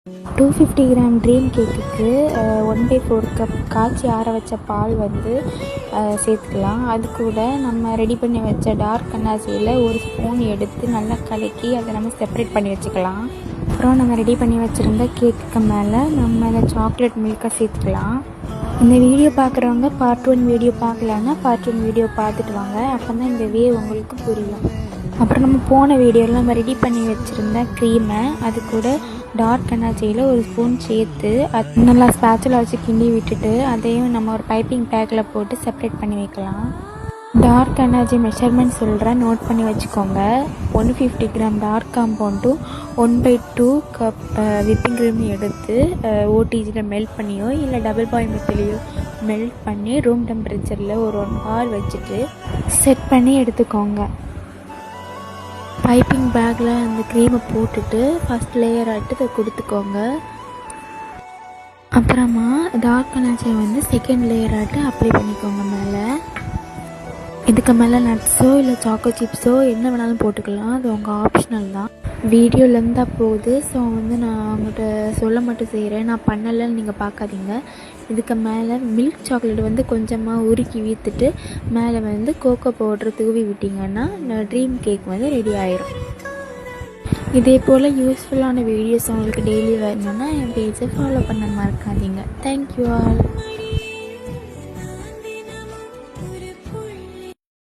250 gram dream கேக்குக்கு 1/4 cup காய்ச்சி ஆற வச்ச பால் வந்து சேர்த்துக்கலாம். அது கூட நம்ம ரெடி பண்ணி வச்ச டார்க் அன்னாசியில் ஒரு ஸ்பூன் எடுத்து நல்லா கலக்கி அதை நம்ம செப்பரேட் பண்ணி வச்சுக்கலாம். அப்புறம் நம்ம ரெடி பண்ணி வச்சுருந்த கேக்குக்கு மேலே நம்ம இந்த சாக்லேட் மில்கை சேர்த்துக்கலாம். இந்த வீடியோ பார்க்குறவங்க பார்ட் 1 வீடியோ பார்க்கலன்னா பார்ட் 1 வீடியோ பார்த்துட்டு வாங்க. அப்போ தான் இந்த வே உங்களுக்கு புரியும். அப்புறம் நம்ம போன வீடியோவில் நம்ம ரெடி பண்ணி வச்சுருந்த க்ரீமை அது கூட டார்க் அன்னாசியில் ஒரு ஸ்பூன் சேர்த்து அது நல்லா ஸ்பேச்சில் வச்சு கிண்டி விட்டுட்டு அதையும் நம்ம ஒரு பைப்பிங் பேக்கில் போட்டு செப்பரேட் பண்ணி வைக்கலாம். டார்க் அன்னாசி மெஷர்மெண்ட் சொல்கிறேன், நோட் பண்ணி வச்சுக்கோங்க. 150 கிராம் டார்க் காம்பவுண்டும் 1/2 கப் விப்பிங் க்ரீம் எடுத்து ஓடிஜியில் மெல்ட் பண்ணியோ இல்லை டபுள் பாயில் மெத்தட்லையோ மெல்ட் பண்ணி ரூம் டெம்பரேச்சரில் ஒரு 1 hour வச்சுட்டு செட் பண்ணி எடுத்துக்கோங்க. பைப்பிங் பேக்கில் அந்த க்ரீமை போட்டுட்டு ஃபஸ்ட் லேயர் ஆட்டு இதை கொடுத்துக்கோங்க. அப்புறமா டார்க் அன்னாசியை வந்து செகண்ட் லேயர் ஆட்டு அப்ளை பண்ணிக்கோங்க. மேலே இதுக்கு மேலே நட்ஸோ இல்லை சாக்கோ சிப்ஸோ என்ன வேணாலும் போட்டுக்கலாம், அது உங்கள் ஆப்ஷனல் தான். வீடியோ லென்த்தாக போகுது, ஸோ வந்து நான் அவங்கள்ட்ட சொல்ல மட்டும் செய்கிறேன், நான் பண்ணலைன்னு நீங்கள் பார்க்காதீங்க. இதுக்கு மேலே மில்க் சாக்லேட் வந்து கொஞ்சமாக உருக்கி வீத்துட்டு மேலே வந்து கோகோ பவுட்ரு தூவி விட்டிங்கன்னா ட்ரீம் கேக் வந்து ரெடி ஆயிரும். இதே போல் யூஸ்ஃபுல்லான வீடியோஸ் உங்களுக்கு டெய்லி வரணுன்னா என் பேஜை ஃபாலோ பண்ண மறக்காதீங்க. Thank you all.